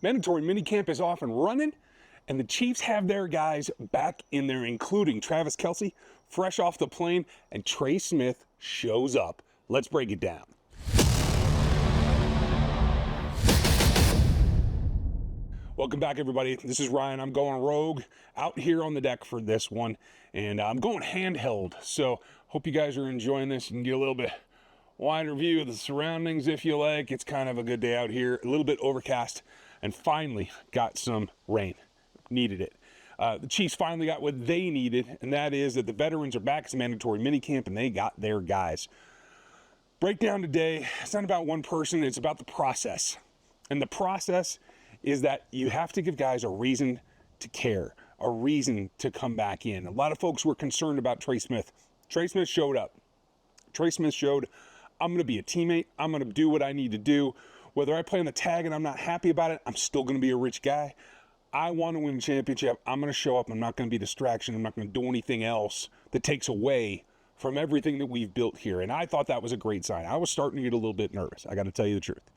Mandatory minicamp is off and running, and the Chiefs have their guys back in there, including Travis Kelce, fresh off the plane, and Trey Smith shows up. Let's break it down. Welcome back, everybody. This is Ryan. I'm going rogue out here on the deck for this one, and I'm going handheld. So hope you guys are enjoying this and get a little bit wider view of the surroundings if you like. It's kind of a good day out here, a little bit overcast, and finally got some rain. Needed it. The Chiefs finally got what they needed, and that is that the veterans are back. It's a mandatory minicamp, and they got their guys. Breakdown today, it's not about one person, it's about the process. And the process is that you have to give guys a reason to care, a reason to come back in. A lot of folks were concerned about Trey Smith. Trey Smith showed up. Trey Smith showed, I'm going to be a teammate. I'm going to do what I need to do. Whether I play on the tag and I'm not happy about it, I'm still going to be a rich guy. I want to win a championship. I'm going to show up. I'm not going to be a distraction. I'm not going to do anything else that takes away from everything that we've built here. And I thought that was a great sign. I was starting to get a little bit nervous. I got to tell you the truth.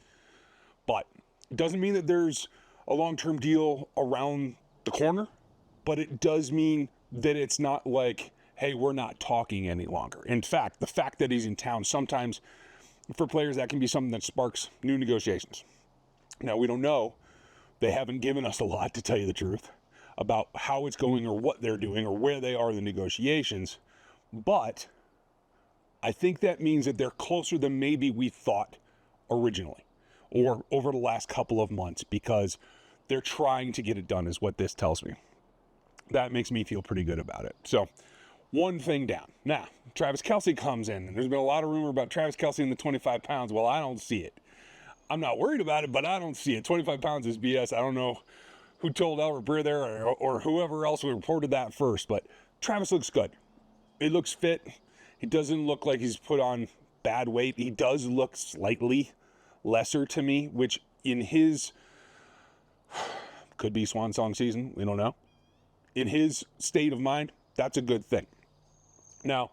But it doesn't mean that there's a long-term deal around the corner, but it does mean that it's not like, hey, we're not talking any longer. In fact, the fact that he's in town, sometimes for players, that can be something that sparks new negotiations. Now, we don't know. They haven't given us a lot, to tell you the truth, about how it's going or what they're doing or where they are in the negotiations. But I think that means that they're closer than maybe we thought originally or over the last couple of months, because they're trying to get it done is what this tells me. That makes me feel pretty good about it. So one thing down. Now, Travis Kelce comes in, and there's been a lot of rumor about Travis Kelce in the 25 pounds. Well, I don't see it. I'm not worried about it, but I don't see it. 25 pounds is BS. I don't know who told Albert Breer there or whoever else reported that first, but Travis looks good. He looks fit. He doesn't look like he's put on bad weight. He does look slightly lesser to me, which in his, could be swan song season, we don't know. In his state of mind, that's a good thing. Now,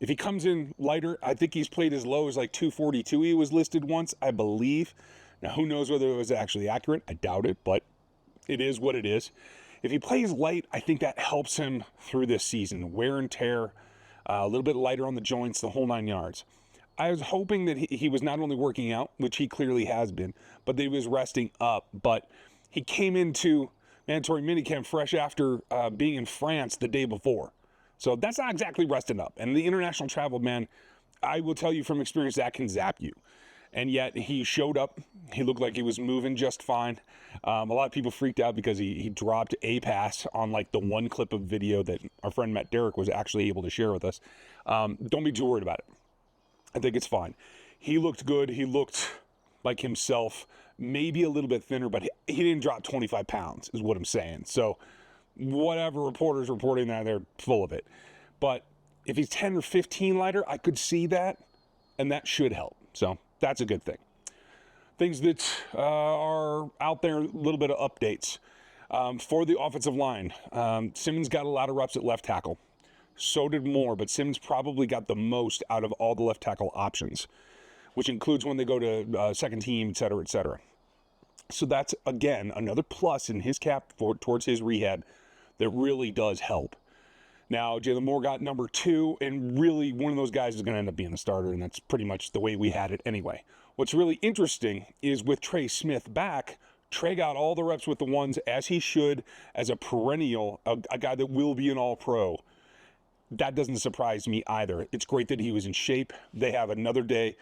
if he comes in lighter, I think he's played as low as like 242. He was listed once, I believe. Now, who knows whether it was actually accurate? I doubt it, but it is what it is. If he plays light, I think that helps him through this season. Wear and tear, a little bit lighter on the joints, the whole 9 yards. I was hoping that he was not only working out, which he clearly has been, but that he was resting up. But he came into mandatory minicamp fresh after being in France the day before. So that's not exactly resting up. And the international travel, man, I will tell you from experience, that can zap you. And yet he showed up. He looked like he was moving just fine. A lot of people freaked out because he dropped a pass on like the one clip of video that our friend Matt Derrick was actually able to share with us. Don't be too worried about it. I think it's fine. He looked good. He looked like himself, maybe a little bit thinner, but he didn't drop 25 pounds is what I'm saying. So whatever reporters reporting that, they're full of it. But if he's 10 or 15 lighter, I could see that, and that should help. So that's a good thing. Things that are out there, a little bit of updates. For the offensive line, Simmons got a lot of reps at left tackle. So did Moore, but Simmons probably got the most out of all the left tackle options, which includes when they go to second team, et cetera, et cetera. So that's, again, another plus in his cap towards his rehab that really does help. Now, Jalen Moore got number 2, and really one of those guys is going to end up being a starter, and that's pretty much the way we had it anyway. What's really interesting is with Trey Smith back, Trey got all the reps with the ones as he should, as a perennial, a guy that will be an all-pro. That doesn't surprise me either. It's great that he was in shape. They have another day,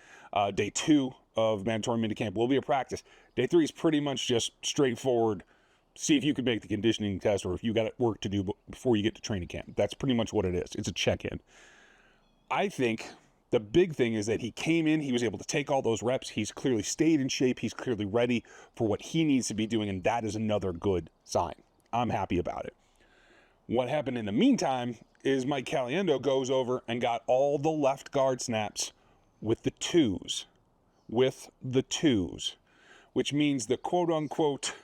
day 2 of mandatory minicamp will be a practice. Day 3 is pretty much just straightforward. See if you can make the conditioning test or if you got work to do before you get to training camp. That's pretty much what it is. It's a check-in. I think the big thing is that he came in, he was able to take all those reps. He's clearly stayed in shape. He's clearly ready for what he needs to be doing, and that is another good sign. I'm happy about it. What happened in the meantime is Mike Caliendo goes over and got all the left guard snaps with the twos. Which means the quote-unquote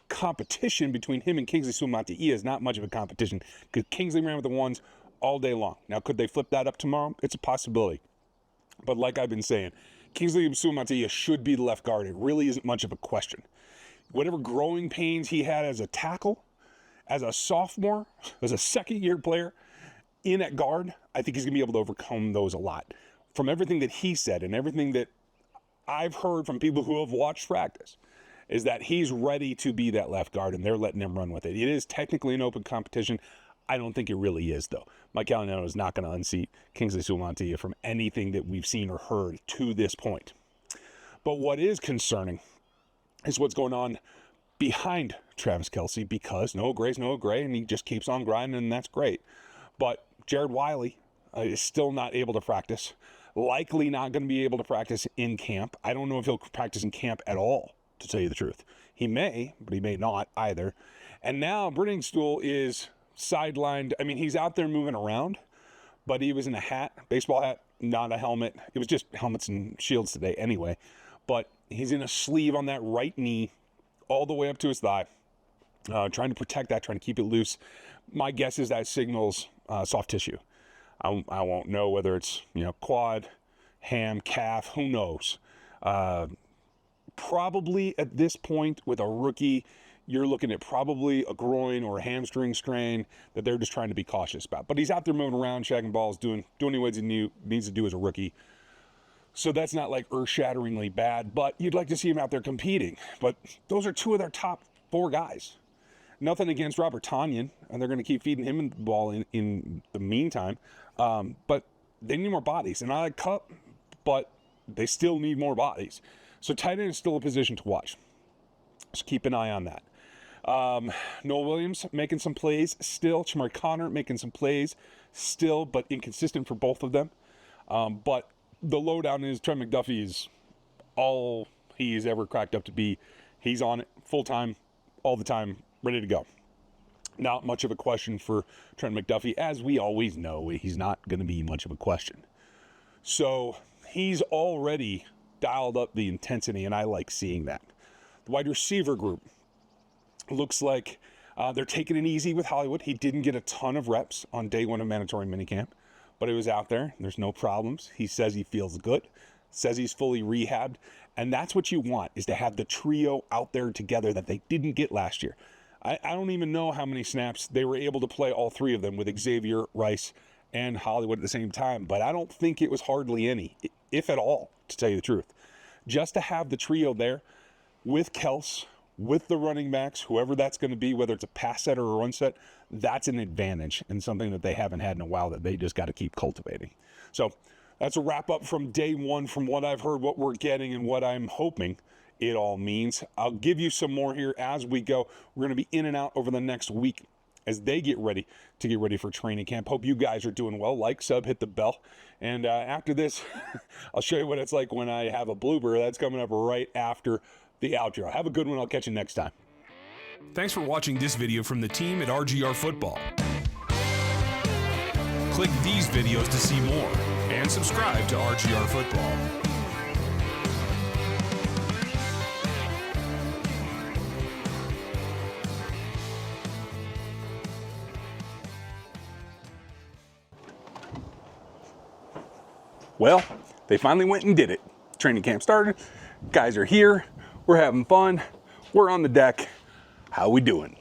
competition between him and Kingsley Sua Matia is not much of a competition, because Kingsley ran with the ones all day long. Now, could they flip that up tomorrow? It's a possibility. But like I've been saying, Kingsley Sua Matia should be the left guard. It really isn't much of a question. whatever growing pains he had as a tackle, as a sophomore, as a second-year player in at guard, I think he's going to be able to overcome those a lot. From everything that he said and everything that I've heard from people who have watched practice, is that he's ready to be that left guard, and they're letting him run with it. It is technically an open competition. I don't think it really is, though. Mike Gallinano is not going to unseat Kingsley Sua Matia from anything that we've seen or heard to this point. But what is concerning is what's going on behind Travis Kelce, because no Gray's no Gray, and he just keeps on grinding, and that's great. But Jared Wiley is still not able to practice, likely not going to be able to practice in camp. I don't know if he'll practice in camp at all, to tell you the truth. He may, but he may not either. And now Brittingstool is sidelined. I mean, he's out there moving around, but he was in a hat, baseball hat, not a helmet. It was just helmets and shields today anyway. But he's in a sleeve on that right knee all the way up to his thigh, trying to protect that, trying to keep it loose. My guess is that signals soft tissue. I won't know whether it's, quad, ham, calf, who knows. Probably at this point with a rookie, you're looking at probably a groin or a hamstring strain that they're just trying to be cautious about. But he's out there moving around, shagging balls, doing what he needs to do as a rookie. So that's not like earth-shatteringly bad, but you'd like to see him out there competing. But those are two of their top 4 guys. Nothing against Robert Tonyan, and they're going to keep feeding him the ball in the meantime. But they need more bodies. And I like Cup, but they still need more bodies. So tight end is still a position to watch. Just keep an eye on that. Noel Williams making some plays still. Chamari Connor making some plays still, but inconsistent for both of them. But the lowdown is Trent McDuffie is all he's ever cracked up to be. He's on it full-time, all the time, ready to go. Not much of a question for Trent McDuffie. As we always know, he's not going to be much of a question. So he's already dialed up the intensity, and I like seeing that. The wide receiver group looks like they're taking it easy with Hollywood. He didn't get a ton of reps on day 1 of mandatory minicamp, but he was out there. There's no problems. He says he feels good, says he's fully rehabbed, and that's what you want, is to have the trio out there together that they didn't get last year. I don't even know how many snaps they were able to play, all 3 of them, with Xavier, Rice, and Hollywood at the same time, but I don't think it was hardly any, if at all, to tell you the truth. Just to have the trio there with Kelce, with the running backs, whoever that's going to be, whether it's a pass set or a run set, that's an advantage and something that they haven't had in a while that they just got to keep cultivating. So that's a wrap up from day 1, from what I've heard, what we're getting, and what I'm hoping it all means. I'll give you some more here as we go. We're going to be in and out over the next week as they get ready for training camp. Hope you guys are doing well. Like, sub, hit the bell. And after this, I'll show you what it's like when I have a blooper. That's coming up right after the outro. Have a good one. I'll catch you next time. Thanks for watching this video from the team at RGR Football. Click these videos to see more and subscribe to RGR Football. Well, they finally went and did it. Training camp started. Guys are here. We're having fun. We're on the deck. How we doing?